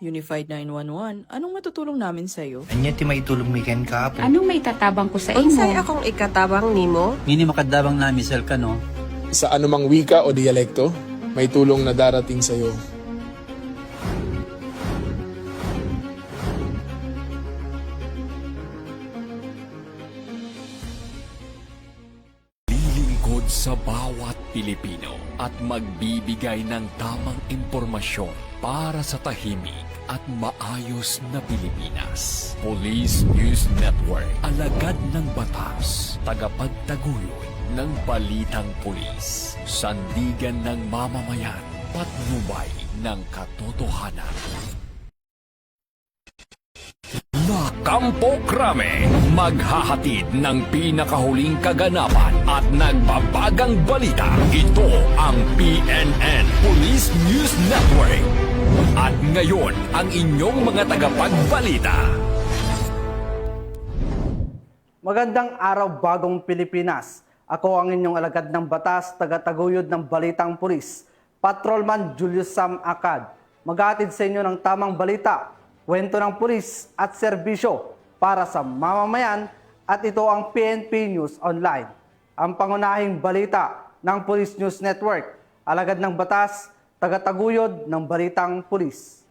Unified 911, anong matutulong namin sa'yo? Anya ti maitulong mi ken ka po. Anong may tatabang ko sa Unsay imo? akong ikatabang nimo? Ngini makadabang namisal ka no. Sa anumang wika o dialekto, may tulong na darating sa iyo. Lilingkod sa bawat Pilipino at magbibigay ng tamang impormasyon para sa tahimik at maayos na Pilipinas. Police News Network, alagad ng batas, tagapagtaguyod ng balitang pulis, sandigan ng mamamayan, patnubay ng katotohanan. Kampo Krame, maghahatid ng pinakahuling kaganapan at nagbabagang balita. Ito ang PNN Police News Network. At ngayon, ang inyong mga tagapagbalita. Magandang araw, bagong Pilipinas. Ako ang inyong alagad ng batas, tagataguyod ng balitang pulis, Patrolman Julius Sam Acad. Maghatid sa inyo ng tamang balita, kwento ng pulis at serbisyo para sa mamamayan, at ito ang PNP News Online. Ang pangunahing balita ng Police News Network, alagad ng batas, tagataguyod ng balitang pulis.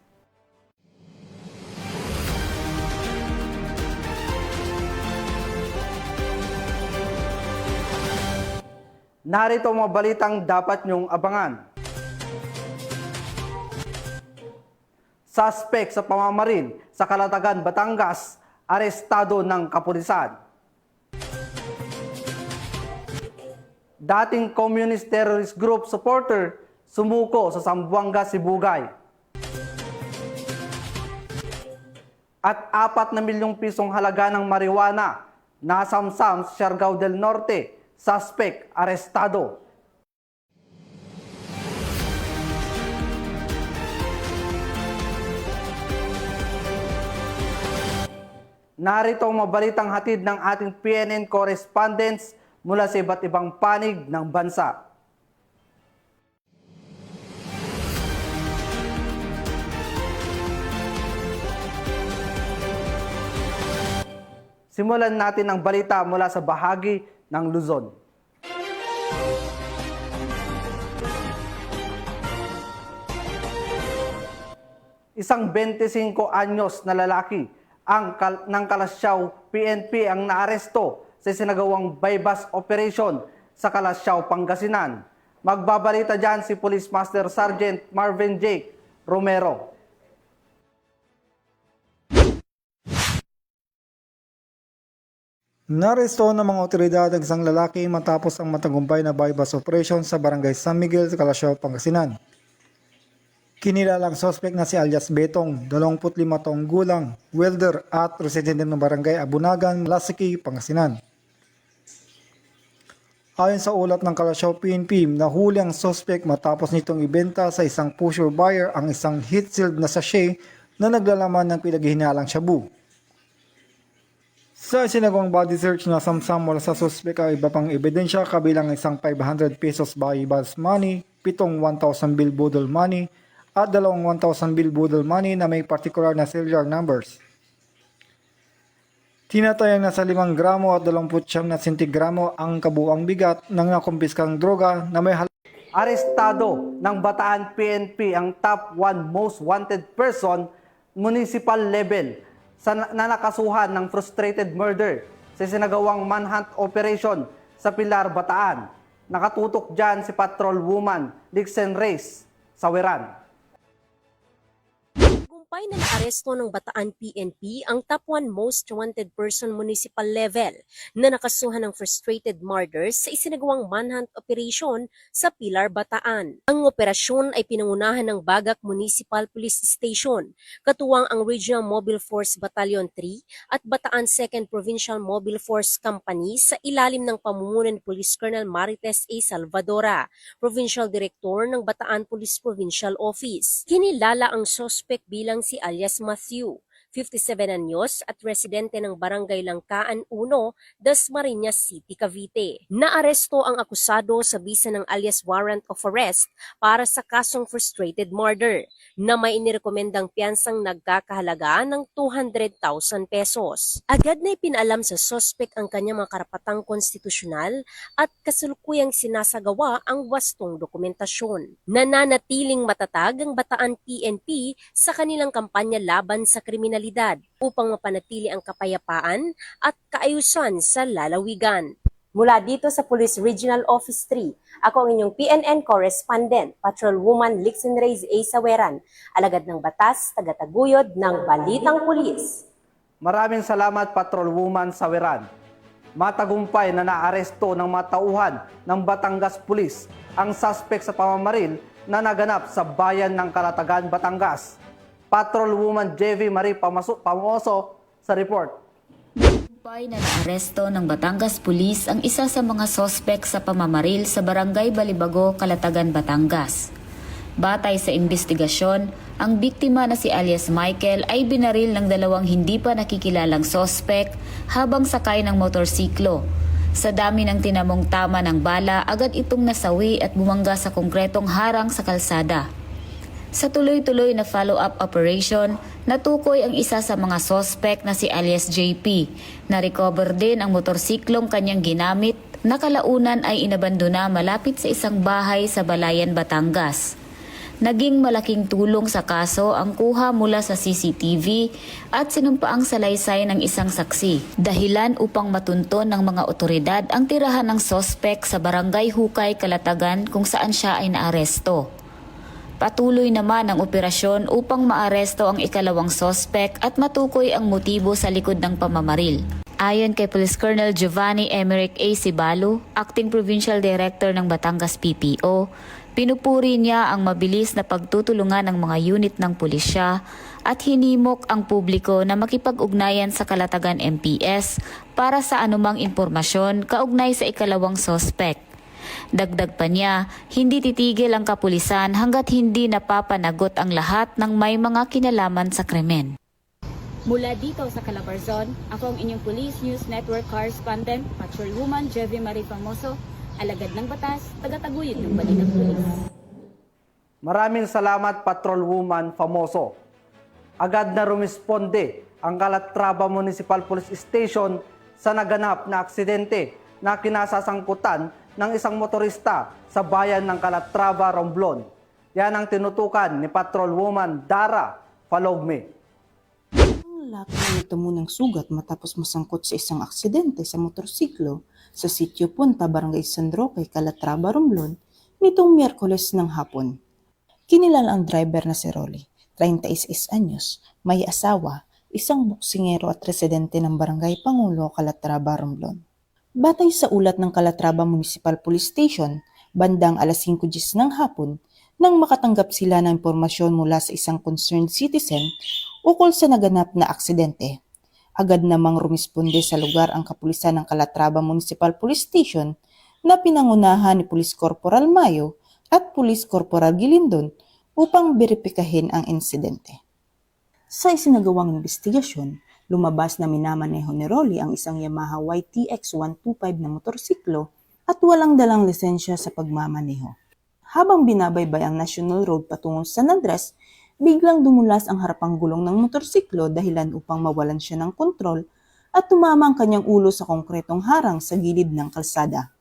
Narito ang mga balitang dapat niyong abangan. Suspect sa pamamaril sa Calatagan, Batangas, arestado ng kapulisan. Dating Communist Terrorist Group supporter sumuko sa Zamboanga, Sibugay. At 4 na milyong pisong halaga ng marijuana nasamsam sa Siargao del Norte, suspect arestado. Narito ang mabalitang hatid ng ating PNN correspondents mula sa iba't ibang panig ng bansa. Simulan natin ang balita mula sa bahagi ng Luzon. Isang 25 anyos na lalaki ng Kalasyaw PNP ang naaresto sa sinagawang bypass operation sa Kalasyaw, Pangasinan. Magbabalita dyan si Police Master Sergeant Marvin Jake Romero. Naresto ng mga otoridad ang isang lalaki matapos ang matagumpay na bypass operation sa barangay San Miguel, Kalasyaw, Pangasinan. Kinilalang suspect na si alias Betong, 25 taong gulang, welder at residente ng barangay Abunagan, Lasiki, Pangasinan. Ayon sa ulat ng Kalasyaw PNP, nahuli ang suspect matapos nitong ibenta sa isang pusher buyer ang isang heat-sealed na sachet na naglalaman ng pinaghihinalang shabu. Sa sinagawang body search na samsam mula sa suspect ay iba pang ebidensya kabilang isang 500 pesos buy-bus money, 7 1,000 bill budol money, at 2 1,000 bill budol money na may particular na serial numbers. Tinatayang nasa 5 gramo at 29 na sentigramo ang kabuang bigat ng nakumpiskang droga na may Arestado ng Bataan PNP ang top 1 most wanted person municipal level na nakasuhan ng frustrated murder sa sinagawang manhunt operation sa Pilar, Bataan. Nakatutok dyan si Patrol Woman Lixen Reyes sa Weran. Tagumpay ng aresto ng Bataan PNP ang top 1 most wanted person municipal level na nakasuhan ng frustrated murders sa isinagawang manhunt operation sa Pilar, Bataan. Ang operasyon ay pinangunahan ng Bagak Municipal Police Station, katuwang ang Regional Mobile Force Battalion 3 at Bataan 2nd Provincial Mobile Force Company sa ilalim ng pamumuno ni Police Colonel Marites A. Salvadora, Provincial Director ng Bataan Police Provincial Office. Kinilala ang suspect bilang si alias Matthew, 57 anyos at residente ng Barangay Langkaan 1, Dasmariñas City, Cavite. Naaresto ang akusado sa bisa ng alias warrant of arrest para sa kasong frustrated murder na may inirekomendang piyansang nagkakahalaga ng 200,000 pesos. Agad na ipinalam sa suspect ang kanyang mga karapatang konstitusyonal at kasalukuyang sinasagawa ang wastong dokumentasyon. Nananatiling matatag ang Bataan PNP sa kanilang kampanya laban sa kriminalidad upang mapanatili ang kapayapaan at kaayusan sa lalawigan. Mula dito sa Police Regional Office 3, ako ang inyong PNN Correspondent, Patrolwoman Lixin Reyes A. Saweran, alagad ng batas, tagataguyod ng Balitang Pulis. Maraming salamat, Patrolwoman Saweran. Matagumpay na naaresto ng mga tauhan ng Batangas Police ang suspect sa pamamaril na naganap sa bayan ng Calatagan, Batangas. Patrolwoman JV Marie Pamoso sa report. Tagumpay na naaresto ng Batangas Police ang isa sa mga sospek sa pamamaril sa Barangay Balibago, Calatagan, Batangas. Batay sa investigasyon, ang biktima na si alias Michael ay binaril ng dalawang hindi pa nakikilalang sospek habang sakay ng motorsiklo. Sa dami ng tinamong tama ng bala, agad itong nasawi at bumangga sa konkretong harang sa kalsada. Sa tuloy-tuloy na follow-up operation, natukoy ang isa sa mga sospek na si alias JP. Na-recover din ang motorsiklong kanyang ginamit na kalaunan ay inabandona malapit sa isang bahay sa Balayan, Batangas. Naging malaking tulong sa kaso ang kuha mula sa CCTV at sinumpaang salaysay ng isang saksi. Dahilan upang matunton ng mga otoridad ang tirahan ng sospek sa Barangay Hukay, Calatagan kung saan siya ay naaresto. Patuloy naman ang operasyon upang maaresto ang ikalawang sospek at matukoy ang motibo sa likod ng pamamaril. Ayon kay Police Colonel Giovanni Emerick A. Cibalo, Acting Provincial Director ng Batangas PPO, pinupuri niya ang mabilis na pagtutulungan ng mga unit ng pulisya at hinimok ang publiko na makipag-ugnayan sa Calatagan MPS para sa anumang impormasyon kaugnay sa ikalawang sospek. Dagdag pa niya, hindi titigil ang kapulisan hanggat hindi napapanagot ang lahat ng may mga kinalaman sa krimen. Mula dito sa Calabarzon, ako ang inyong Police News Network Correspondent, Patrolwoman Jevie Marie Famoso, alagad ng batas, tagataguyod ng Balitang Pulis. Maraming salamat, Patrolwoman Famoso. Agad na rumisponde ang Calatrava Municipal Police Station sa naganap na aksidente na kinasasangkutan ng isang motorista sa bayan ng Calatrava, Romblon. Yan ang tinutukan ni Patrolwoman Dara Falogme. Laki nito munang sugat matapos masangkot sa isang aksidente sa motorsiklo sa sitio Punta, Barangay San Roque, Calatrava, Romblon, nitong Miyerkules ng hapon. Kinilala ang driver na si Rolly, 36 anyos, may asawa, isang boksingero at residente ng Barangay Pangulo, Calatrava, Romblon. Batay sa ulat ng Calatrava Municipal Police Station, bandang alas 5:10 ng hapon, nang makatanggap sila ng impormasyon mula sa isang concerned citizen ukol sa naganap na aksidente. Agad namang rumisponde sa lugar ang kapulisan ng Calatrava Municipal Police Station na pinangunahan ni Police Corporal Mayo at Police Corporal Gilindon upang beripikahin ang insidente. Sa isinagawang investigasyon, lumabas na minamaneho ni Rolly ang isang Yamaha YTX 125 na motorsiklo at walang dalang lisensya sa pagmamaneho. Habang binabaybay ang National Road patungong San Andres, biglang dumulas ang harapang gulong ng motorsiklo dahilan upang mawalan siya ng kontrol at tumama ang kanyang ulo sa konkretong harang sa gilid ng kalsada.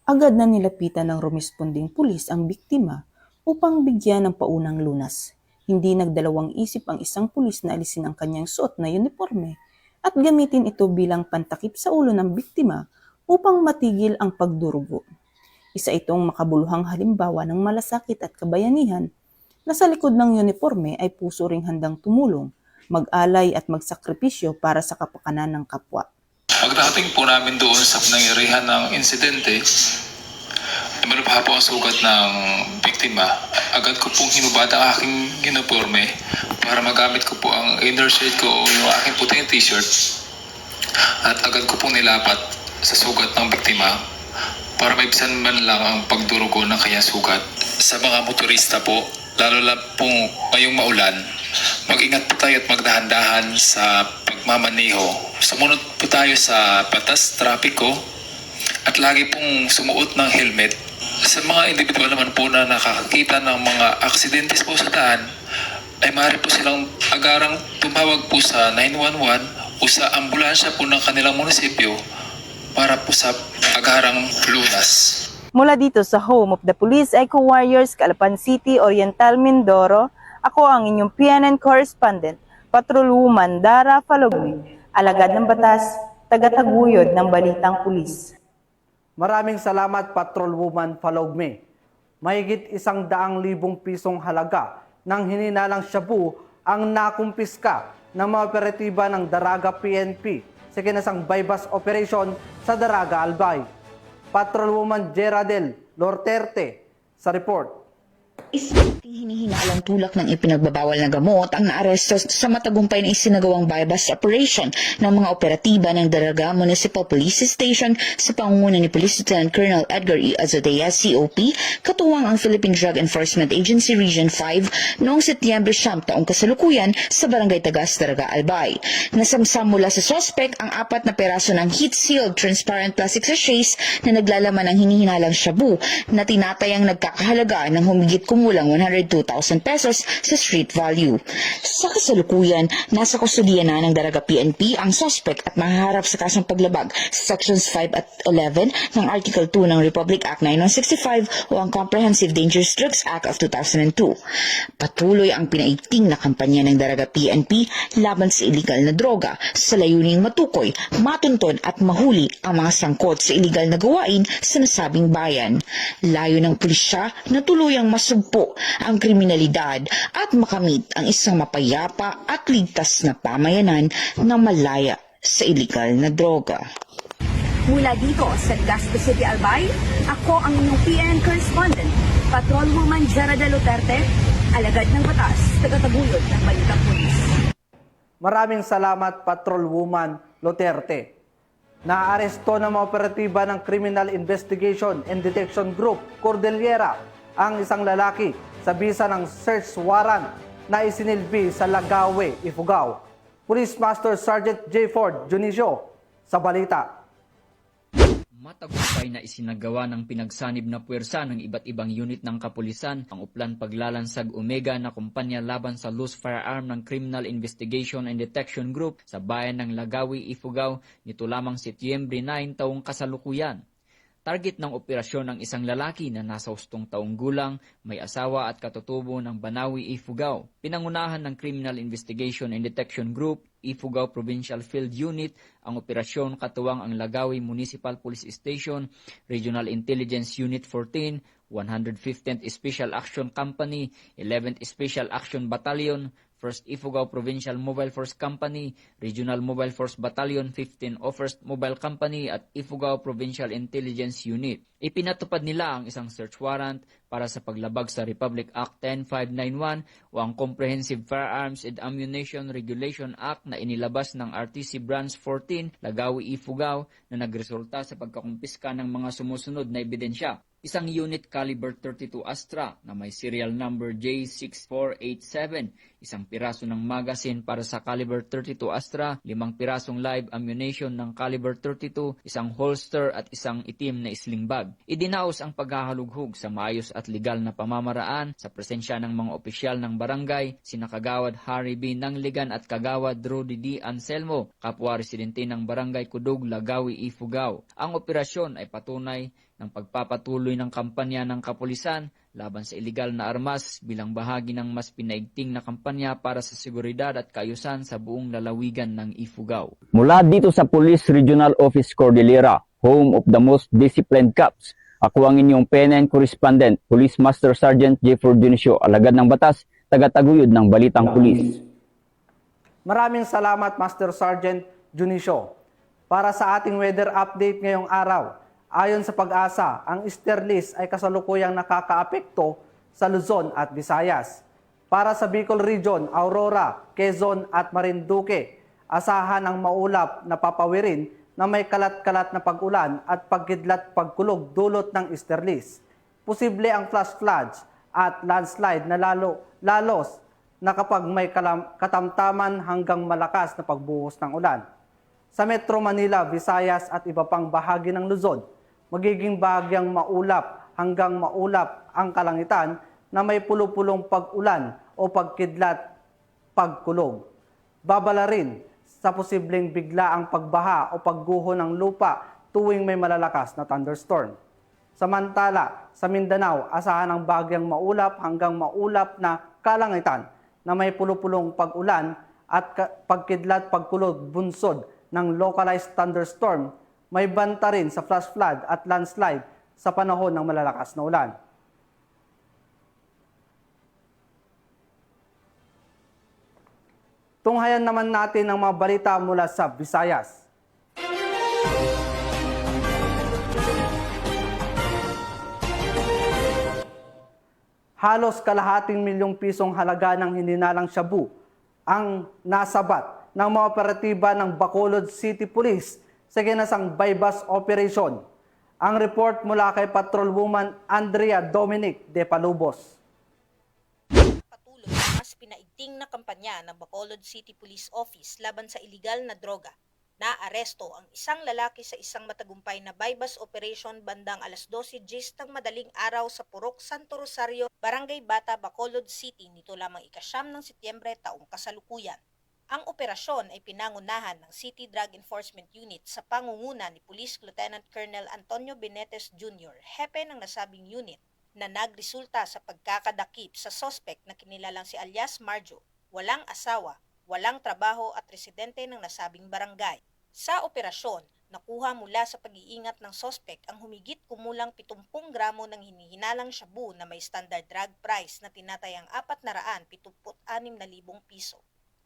Agad na nilapitan ng rumisponding pulis ang biktima upang bigyan ng paunang lunas. Hindi nagdalawang isip ang isang pulis na alisin ang kanyang suot na uniforme at gamitin ito bilang pantakip sa ulo ng biktima upang matigil ang pagdurugo. Isa itong makabuluhang halimbawa ng malasakit at kabayanihan na sa likod ng uniforme ay puso ring handang tumulong, mag-alay at magsakripisyo para sa kapakanan ng kapwa. Pagdating po namin doon sa nangyarihan ng insidente, malubha po ang sugat ng biktima. Agad ko pong hinubad ang aking uniforme para magamit ko po ang inner shirt ko o yung aking puting t-shirt at agad ko pong nilapat sa sugat ng biktima para maibisan man lang ang pagdurugo ng kanyang sugat. Sa mga motorista po, lalo lang pong ngayong maulan, Mag-ingat po tayo at magdahan-dahan sa pagmamaneho. Sumunod po tayo sa batas trapiko at lagi pong sumuot ng helmet. Sa mga individual naman po na nakakakita ng mga aksidentes po sa daan, ay maaari po silang agarang tumawag po sa 911 o sa ambulansya po ng kanilang munisipyo para po sa agarang lunas. Mula dito sa home of the Police Eco Warriors, Calapan City, Oriental, Mindoro, ako ang inyong PNN correspondent, Patrolwoman Dara Falogme, alagad ng batas, tagataguyod ng balitang pulis. Maraming salamat, Patrolwoman Falogme. Mahigit 100,000 pisong halaga ng hininalang shabu ang nakumpiska ng mga operatiba ng Daraga PNP sa kinasang bypass operation sa Daraga Albay. Patrolwoman Geraldel Lorterte sa report. Isang hinihinalang tulak ng ipinagbabawal na gamot ang naaresto sa matagumpay na isinagawang bypass operation ng mga operatiba ng Daraga Municipal Police Station sa pangunguna ni Police Lieutenant Colonel Edgar E. Azotea, COP, katuwang ang Philippine Drug Enforcement Agency Region 5 noong Setyembre 9 taong kasalukuyan sa Barangay Tagas, Daraga, Albay. Nasamsam mula sa sospek ang 4 na peraso ng heat-sealed transparent plastic sachets na naglalaman ng hinihinalang shabu na tinatayang nagkakahalaga ng humigit kumulang 102,000 pesos sa street value. Sa kasalukuyan, nasa kustudiya na ng Daraga PNP ang suspect at mahaharap sa kasong paglabag sa Sections 5 at 11 ng Article 2 ng Republic Act 9165 o ang Comprehensive Dangerous Drugs Act of 2002. Patuloy ang pinaigting na kampanya ng Daraga PNP laban sa iligal na droga sa layuning matukoy, matunton at mahuli ang mga sangkot sa iligal na gawain sa nasabing bayan. Layo ng pulisya na tuluyang masugpo ang kriminalidad at makamit ang isang mapayapa at ligtas na pamayanan na malaya sa iligal na droga. Mula dito sa Legazpi City, Albay, ako ang inyong PNN correspondent, Patrolwoman Geraldel Lorterte, alagad ng batas, tagataguyod ng balitang pulis. Maraming salamat, Patrolwoman Lorterte. Naaresto ng mga operatiba ng Criminal Investigation and Detection Group, Cordillera, ang isang lalaki sa bisa ng search warrant na isinilbi sa Lagawe, Ifugao. Police Master Sergeant J. Ford Junicio sa balita. Matagumpay na isinagawa ng pinagsanib na puwersa ng iba't ibang unit ng kapulisan ang Uplan Paglalansag Omega na kumpanya laban sa loose firearm ng Criminal Investigation and Detection Group sa bayan ng Lagawi, Ifugao nito lamang Setyembre 9 taong kasalukuyan. Target ng operasyon ng isang lalaki na nasa 8 taong gulang, may asawa at katutubo ng Banawi, Ifugao. Pinangunahan ng Criminal Investigation and Detection Group, Ifugao Provincial Field Unit, ang operasyon katuwang ang Lagawi Municipal Police Station, Regional Intelligence Unit 14, 115th Special Action Company, 11th Special Action Battalion, 1st Ifugao Provincial Mobile Force Company, Regional Mobile Force Battalion 15 o 1st Mobile Company at Ifugao Provincial Intelligence Unit. Ipinatupad nila ang isang search warrant para sa paglabag sa Republic Act 10591 o ang Comprehensive Firearms and Ammunition Regulation Act na inilabas ng RTC Branch 14, Lagawi, Ifugao na nagresulta sa pagkakumpiska ng mga sumusunod na ebidensya. Isang unit caliber 32 Astra na may serial number J6487, isang piraso ng magazine para sa caliber 32 Astra, 5 pirasong live ammunition ng caliber 32, isang holster at isang itim na sling bag. Idinaos ang paghahalughog sa maayos at legal na pamamaraan sa presensya ng mga opisyal ng barangay, sina Kagawad Harry B. Nangligan at Kagawad Rudy D. Anselmo, kapwa residente ng barangay Kudug, Lagawi, Ifugao. Ang operasyon ay patunay ng pagpapatuloy ng kampanya ng kapulisan laban sa iligal na armas bilang bahagi ng mas pinaigting na kampanya para sa seguridad at kaayusan sa buong lalawigan ng Ifugao. Mula dito sa Police Regional Office Cordillera, home of the most disciplined cops, ako ang inyong PNN correspondent, Police Master Sergeant J. Ford Junicio, alagad ng batas, tagataguyod ng balitang pulis. Maraming salamat, Master Sergeant Junicio. Para sa ating weather update ngayong araw, ayon sa Pag-asa, ang Easterlies ay kasalukuyang nakakaapekto sa Luzon at Visayas. Para sa Bicol Region, Aurora, Quezon at Marinduque, asahan ang maulap na papawirin na may kalat-kalat na pag-ulan at pagkidlat pagkulog dulot ng Easterlies. Posible ang flash floods at landslide na lalos na kapag may katamtaman hanggang malakas na pagbuhos ng ulan. Sa Metro Manila, Visayas at iba pang bahagi ng Luzon, magiging bahagyang maulap hanggang maulap ang kalangitan na may pulo-pulong pag-ulan o pagkidlat, pagkulog. Babala rin sa posibleng biglaang pagbaha o pagguho ng lupa tuwing may malalakas na thunderstorm. Samantala, sa Mindanao, asahan ang bahagyang maulap hanggang maulap na kalangitan na may pulo-pulong pag-ulan at pagkidlat, pagkulog, bunsod ng localized thunderstorm. May banta rin sa flash flood at landslide sa panahon ng malalakas na ulan. Tunghayan naman natin ang mga balita mula sa Visayas. Halos kalahating milyong pisong halaga ng hininalang shabu ang nasabat ng mga operatiba ng Bacolod City Police sa ginasang bypass operation. Ang report mula kay Patrolwoman Andrea Dominic de Palubos. Patuloy ang mas pinaigting na kampanya ng Bacolod City Police Office laban sa iligal na droga. Naaresto ang isang lalaki sa isang matagumpay na bypass operation bandang alas 12:00 ng madaling araw sa Purok Santo Rosario, Barangay Bata, Bacolod City nito lamang ika-9 ng Setyembre taong kasalukuyan. Ang operasyon ay pinangunahan ng City Drug Enforcement Unit sa pangunguna ni Police Lieutenant Colonel Antonio Benetes Jr., hepe ng nasabing unit, na nagresulta sa pagkakadakip sa sospek na kinilalang si alias Marjo, walang asawa, walang trabaho at residente ng nasabing barangay. Sa operasyon, nakuha mula sa pag-iingat ng sospek ang humigit kumulang 70 gramo ng hinihinalang shabu na may standard drug price na tinatayang 476,000 piso.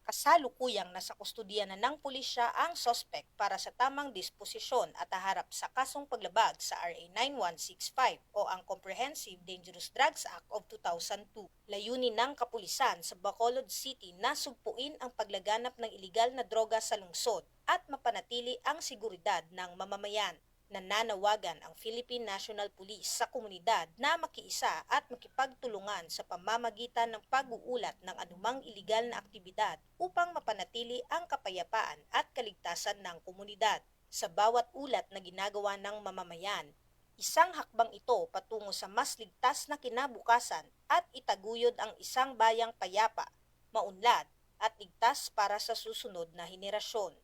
Kasalukuyang nasa kustodiya na ng pulisya ang sospek para sa tamang disposisyon at haharap sa kasong paglabag sa RA 9165 o ang Comprehensive Dangerous Drugs Act of 2002. Layunin ng kapulisan sa Bacolod City na sugpuin ang paglaganap ng iligal na droga sa lungsod at mapanatili ang seguridad ng mamamayan. Nananawagan ang Philippine National Police sa komunidad na makiisa at makipagtulungan sa pamamagitan ng pag-uulat ng anumang iligal na aktibidad upang mapanatili ang kapayapaan at kaligtasan ng komunidad. Sa bawat ulat na ginagawa ng mamamayan, isang hakbang ito patungo sa mas ligtas na kinabukasan at itaguyod ang isang bayang payapa, maunlad at ligtas para sa susunod na henerasyon.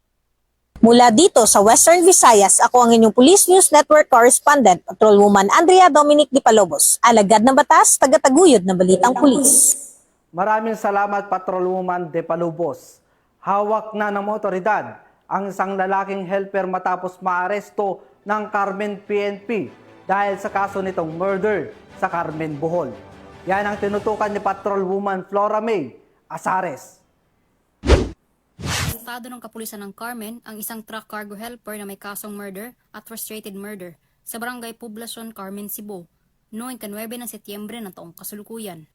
Mula dito sa Western Visayas, ako ang inyong Police News Network Correspondent, Patrolwoman Andrea Dominic de Palobos, alagad ng batas, tagataguyod ng balitang pulis. Maraming salamat, Patrolwoman de Palobos. Hawak na ng otoridad ang isang lalaking helper matapos maaresto ng Carmen PNP dahil sa kaso nitong murder sa Carmen, Bohol. Yan ang tinutukan ni Patrolwoman Flora May Asares. Estado ng kapulisan ng Carmen ang isang truck cargo helper na may kasong murder at frustrated murder sa Barangay Poblacion, Carmen, Cebu, noong 9 ng Setyembre ng taong kasalukuyan.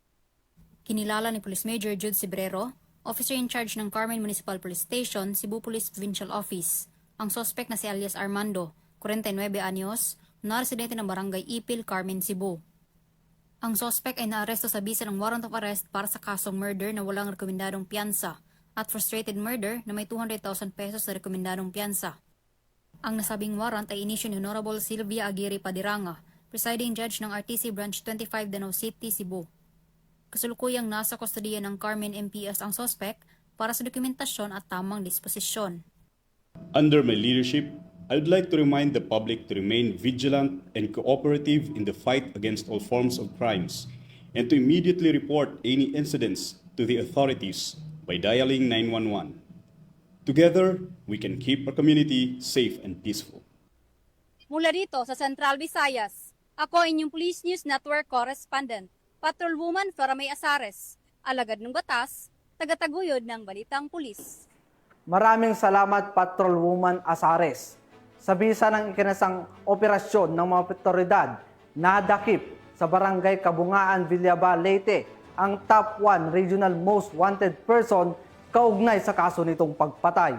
Kinilala ni Police Major Jude Cibrero, officer in charge ng Carmen Municipal Police Station, Cebu Police Provincial Office, ang suspect na si alias Armando, 49 anyos, na residente ng Barangay Ipil, Carmen, Cebu. Ang suspect ay naaresto sa bisa ng warrant of arrest para sa kasong murder na walang rekomendadong piyansa at frustrated murder na may 200,000 pesos na rekomendadong piyansa. Ang nasabing warrant ay inisyu ni Honorable Sylvia Aguirre Padiranga, presiding judge ng RTC Branch 25 Danau City, Cebu. Kasulukuyang nasa kustodiya ng Carmen MPS ang suspect para sa dokumentasyon at tamang disposisyon. Under my leadership, I would like to remind the public to remain vigilant and cooperative in the fight against all forms of crimes and to immediately report any incidents to the authorities by dialing 911. Together, we can keep our community safe and peaceful. Mula dito sa Central Visayas, ako ang inyong Police News Network Correspondent, Patrolwoman Flora May Asares, alagad ng batas, tagataguyod ng balitang pulis. Maraming salamat, Patrolwoman Asares. Sa bisa ng ikinasang operasyon ng mga otoridad, nadakip sa Barangay Kabungaan, Villaba, Leyte, ang top 1 regional most wanted person kaugnay sa kaso nitong pagpatay.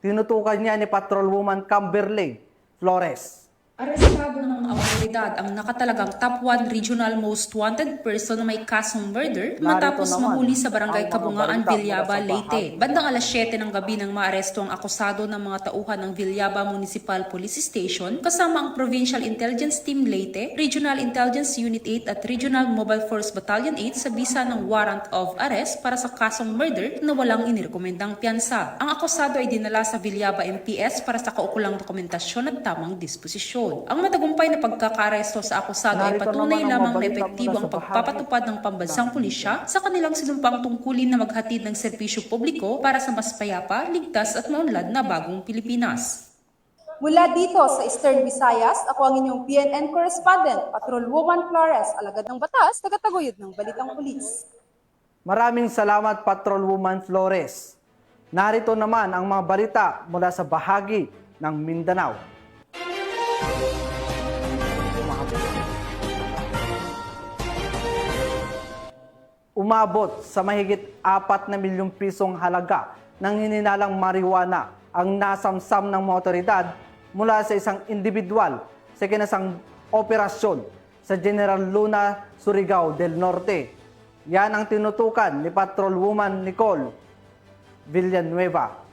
Tinutukan niya ni Patrolwoman Camberley Flores. Arestado ng mga awtoridad ang nakatalagang top 1 regional most wanted person na may kasong murder matapos mahuli sa barangay Kabungaan, Villaba, Leyte. Bandang alas 7 ng gabi nang maaresto ang akusado ng mga tauhan ng Villaba Municipal Police Station kasama ang Provincial Intelligence Team Leyte, Regional Intelligence Unit 8 at Regional Mobile Force Battalion 8 sa bisa ng warrant of arrest para sa kasong murder na walang inirekomendang piyansa. Ang akusado ay dinala sa Villaba MPS para sa kaukulang dokumentasyon at tamang disposisyon. Ang matagumpay na pagkakaresto sa akusado ay patunay lamang na epektibo ang pagpapatupad ng pambansang pulisya sa kanilang sinumpang tungkulin na maghatid ng serbisyo publiko para sa mas payapa, ligtas at maunlad na bagong Pilipinas. Mula dito sa Eastern Visayas, ako ang inyong PNN correspondent, Patrolwoman Flores, alagad ng batas, tagataguyod ng Balitang Pulis. Maraming salamat, Patrolwoman Flores. Narito naman ang mga balita mula sa bahagi ng Mindanao. Umabot sa mahigit 4 na milyong pisong halaga ng hininalang marijuana ang nasamsam ng mga otoridad mula sa isang individual sa kinasang operasyon sa General Luna, Surigao del Norte. Yan ang tinutukan ni Patrolwoman Nicole Villanueva.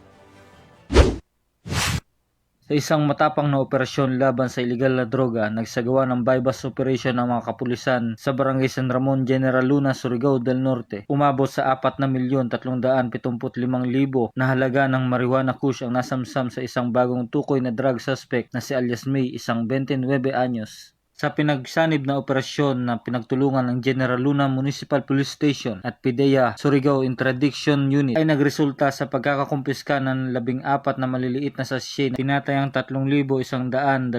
Sa isang matapang na operasyon laban sa illegal na droga, nagsagawa ng bypass operation ng mga kapulisan sa Barangay San Ramon, General Luna, Surigao del Norte. Umabot sa 4,355,000 na halaga ng marijuana kush ang nasamsam sa isang bagong tukoy na drug suspect na si alias May, isang 29 anyos. Sa pinagsanib na operasyon na pinagtulungan ng General Luna Municipal Police Station at PIDEA Surigao Interdiction Unit ay nagresulta sa pagkakakumpiska ng 14 na maliliit na sachet na tinatayang 3,125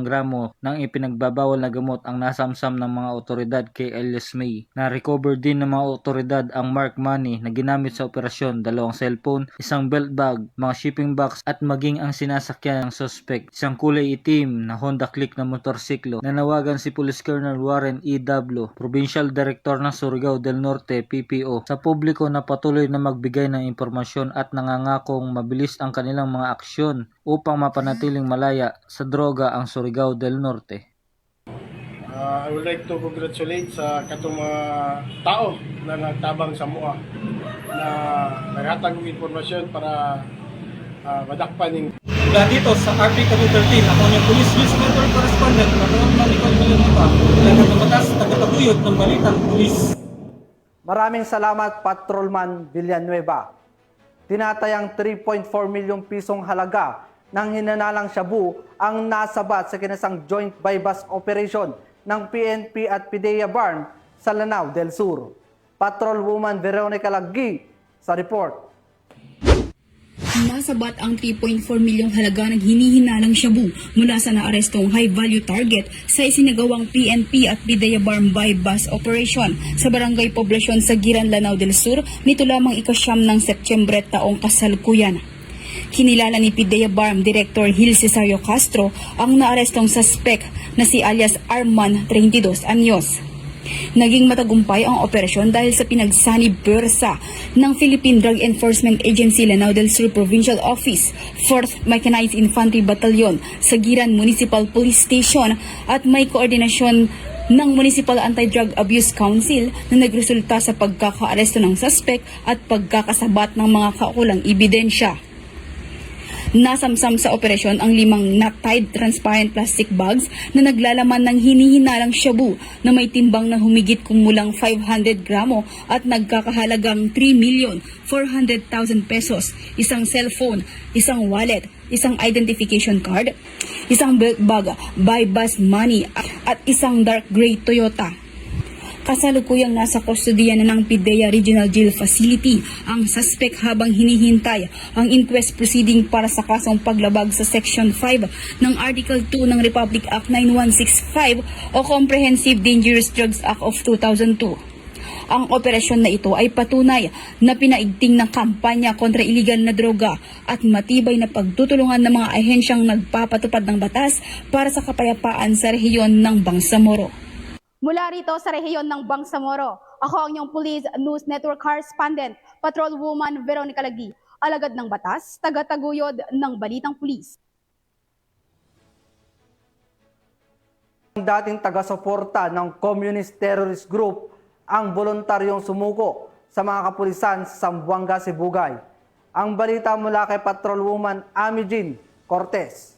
gramo ng ipinagbabawal na gamot ang nasamsam ng mga otoridad kay alias May. Na-recover din ng mga otoridad ang marked money na ginamit sa operasyon, 2 cellphone, isang belt bag, mga shipping box at maging ang sinasakyan ng suspect, isang kulay itim na Honda Click na motorsiklo. Nanawagan si Police Colonel Warren E. Dablo, Provincial Director ng Surigao del Norte, PPO, sa publiko na patuloy na magbigay ng impormasyon at nangangakong mabilis ang kanilang mga aksyon upang mapanatiling malaya sa droga ang Surigao del Norte. I would like to congratulate sa katong mga tao na nagtabang sa MUA na naghatag ng impormasyon para madakpan ng mula dito sa RPW 13, ako yung Police News Network Correspondent, Patrolwoman Nicole Villanueva, alagad ng batas, tagataguyod ng Balitang Pulis. Maraming salamat, Patrolman Villanueva. Tinatayang 3.4 milyong pisong halaga ng hinanalang shabu ang nasabat sa kinasang joint bypass operation ng PNP at PIDEA Barn sa Lanao del Sur. Patrolwoman Veronica Laggi sa report. Nasabat ang 3.4 milyong halaga ng hinihinalang shabu mula sa naarestong high-value target sa isinagawang PNP at PIDEA Barn bypass operation sa Barangay Poblasyon sa Giran, Lanao del Sur nito lamang ika-9 ng Setyembre taong kasalukuyan. Kinilala ni PIDEA Barn Director Gil Cesario Castro ang naarestong suspect na si alias Arman, 32 anyos. Naging matagumpay ang operasyon dahil sa pinagsanib pwersa ng Philippine Drug Enforcement Agency Lanao del Sur Provincial Office, 4th Mechanized Infantry Battalion sa Giran Municipal Police Station at may koordinasyon ng Municipal Anti-Drug Abuse Council na nagresulta sa pagkakaaresto ng suspect at pagkakasabat ng mga kaukulang ebidensya. Nasamsam sa operasyon ang 5 knot-tied transparent plastic bags na naglalaman ng hinihinalang shabu na may timbang na humigit kumulang 500 gramo at nagkakahalagang 3,400,000 pesos, isang cellphone, isang wallet, isang identification card, isang belt bag, bypass money at isang dark gray Toyota. Kasalukuyang nasa kustodiya na ng PIDEA Regional Jail Facility ang suspect habang hinihintay ang inquest proceeding para sa kasong paglabag sa Section 5 ng Article 2 ng Republic Act 9165 o Comprehensive Dangerous Drugs Act of 2002. Ang operasyon na ito ay patunay na pinaigting ng kampanya kontra iligal na droga at matibay na pagtutulungan ng mga ahensyang nagpapatupad ng batas para sa kapayapaan sa rehiyon ng Bangsamoro. Mula rito sa rehiyon ng Bangsamoro, ako ang inyong Police News Network Correspondent, Patrolwoman Veronica Laggi, alagad ng batas, tagataguyod ng Balitang Pulis. Dating taga-suporta ng Communist Terrorist Group ang voluntaryong sumuko sa mga kapulisan sa Zamboanga, Sibugay. Ang balita mula kay Patrolwoman Amy Jean Cortez.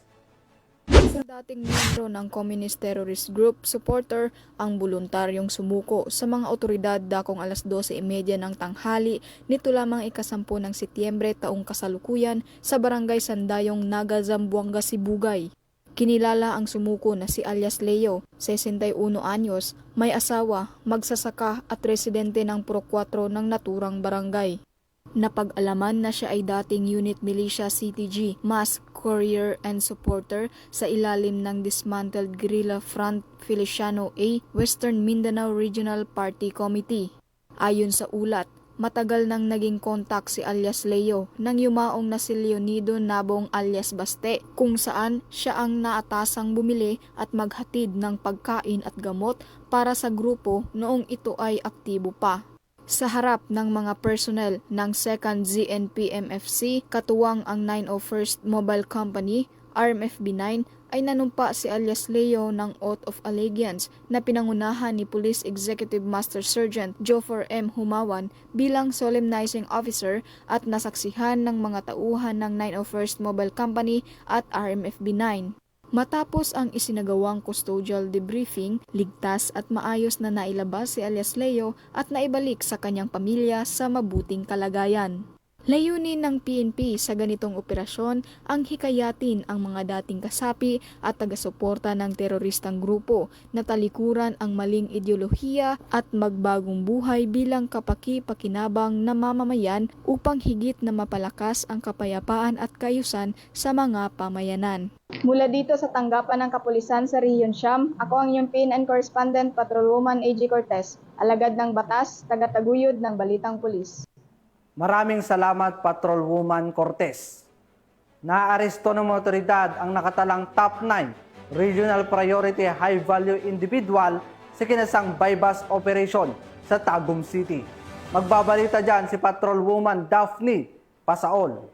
Isang dating miyembro ng Communist Terrorist Group supporter ang voluntaryong sumuko sa mga otoridad dakong alas 12:30 ng tanghali nito lamang ika-10 ng Setyembre taong kasalukuyan sa Barangay Sandayong, Naga, Zamboanga, Sibugay. Kinilala ang sumuko na si alias Leo, 61 anyos, may asawa, magsasaka at residente ng Puro 4 ng naturang barangay. Napag-alaman na siya ay dating Unit Militia CTG, Mass Courier and Supporter sa ilalim ng Dismantled Guerrilla Front Feliciano A, Western Mindanao Regional Party Committee. Ayon sa ulat, matagal nang naging kontak si alias Leo nang yumaong na si Leonido Nabong alias Baste kung saan siya ang naatasang bumili at maghatid ng pagkain at gamot para sa grupo noong ito ay aktibo pa. Sa harap ng mga personnel ng 2nd ZNP-MFC, katuwang ang 901st Mobile Company, RMFB-9, ay nanumpa si alias Leo ng Oath of Allegiance na pinangunahan ni Police Executive Master Sergeant Jofor M. Humawan bilang solemnizing officer at nasaksihan ng mga tauhan ng 901st Mobile Company at RMFB-9. Matapos ang isinagawang custodial debriefing, ligtas at maayos na nailabas si alias Leo at naibalik sa kanyang pamilya sa mabuting kalagayan. Layunin ng PNP sa ganitong operasyon ang hikayatin ang mga dating kasapi at taga-suporta ng teroristang grupo na talikuran ang maling ideolohiya at magbagong buhay bilang kapaki-pakinabang na mamamayan upang higit na mapalakas ang kapayapaan at kayusan sa mga pamayanan. Mula dito sa tanggapan ng kapulisan sa Region Siam, ako ang inyong PNN Correspondent Patrolwoman A.G. Cortez, alagad ng batas, tagataguyod ng Balitang Pulis. Maraming salamat, Patrolwoman Cortez. Naaresto ng mga otoridad ang nakatalang top 9 Regional Priority High Value Individual sa kinasang bypass operation sa Tagum City. Magbabalita dyan si Patrolwoman Daphne Pasaol.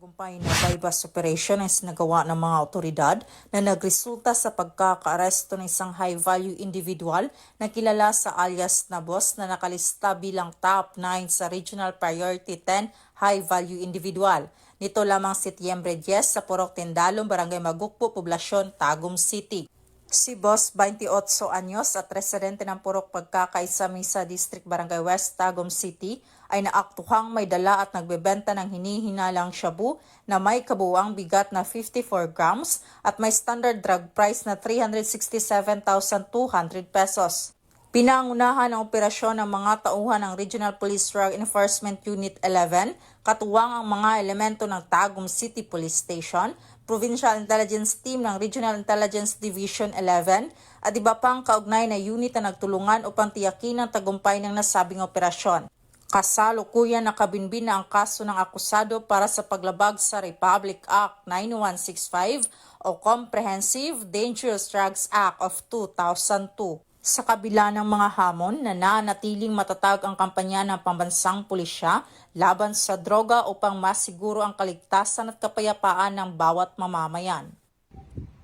Tagumpay na bypass operation ang sinagawa ng mga otoridad na nagresulta sa pagkakaaresto ng isang high-value individual na kilala sa alias na boss na nakalista bilang top 9 sa Regional Priority 10 high-value individual. Nito lamang Setyembre 10 sa Purok Tindalong, Barangay Magukpo, Poblasyon, Tagum City. Si Boss, 28 anyos at residente ng Purok Pagkakaisa-Misa District, Barangay West, Tagum City, ay naaktuhang may dala at nagbebenta ng hinihinalang shabu na may kabuuang bigat na 54 grams at may standard drug price na 367,200 pesos. Pinangunahan ang operasyon ng mga tauhan ng Regional Police Drug Enforcement Unit 11, katuwang ang mga elemento ng Tagum City Police Station, Provincial Intelligence Team ng Regional Intelligence Division 11 at iba pang kaugnay na unit na nagtulungan upang tiyakin ang tagumpay ng nasabing operasyon. Kasalukuyan nakabinbin na ang kaso ng akusado para sa paglabag sa Republic Act 9165 o Comprehensive Dangerous Drugs Act of 2002. Sa kabila ng mga hamon na nanatiling matatag ang kampanya ng pambansang pulisya laban sa droga upang masiguro ang kaligtasan at kapayapaan ng bawat mamamayan.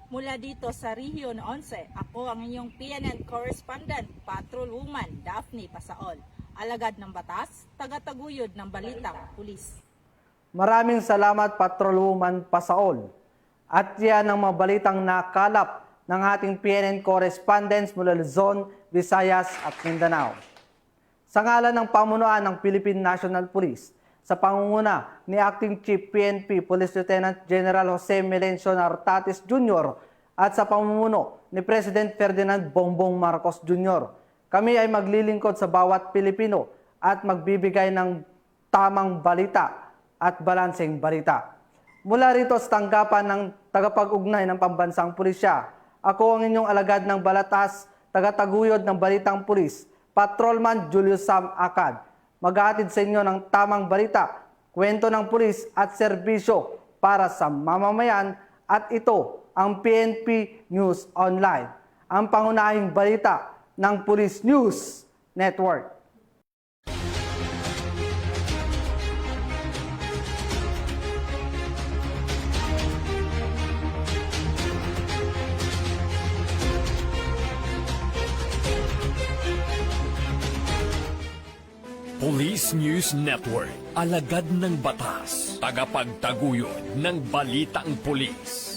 Mula dito sa Region 11, ako ang inyong PNN Correspondent, Patrolwoman Daphne Pasaol. Alagad ng batas, tagataguyod ng Balitang Pulis. Maraming salamat, Patrolwoman Pasaol. At yan ang mga balitang nakalap ng ating PNN correspondents mula Luzon, Visayas at Mindanao. Sa ngalan ng pamunuan ng Philippine National Police, sa pangunguna ni Acting Chief PNP Police Lieutenant General Jose Melencio Nartatis Jr. at sa pamumuno ni President Ferdinand Bongbong Marcos Jr., kami ay maglilingkod sa bawat Pilipino at magbibigay ng tamang balita at balanseng balita. Mula rito sa tanggapan ng tagapag-ugnay ng Pambansang Pulisya, ako ang inyong alagad ng balatas, tagataguyod ng Balitang Pulis, Patrolman Julius Sam Acad. Maghahatid sa inyo ng tamang balita, kwento ng pulis at serbisyo para sa mamamayan at ito ang PNP News Online, ang pangunahing balita ng Police News Network. Police News Network, alagad ng batas, tagapagtaguyod ng balitang pulis.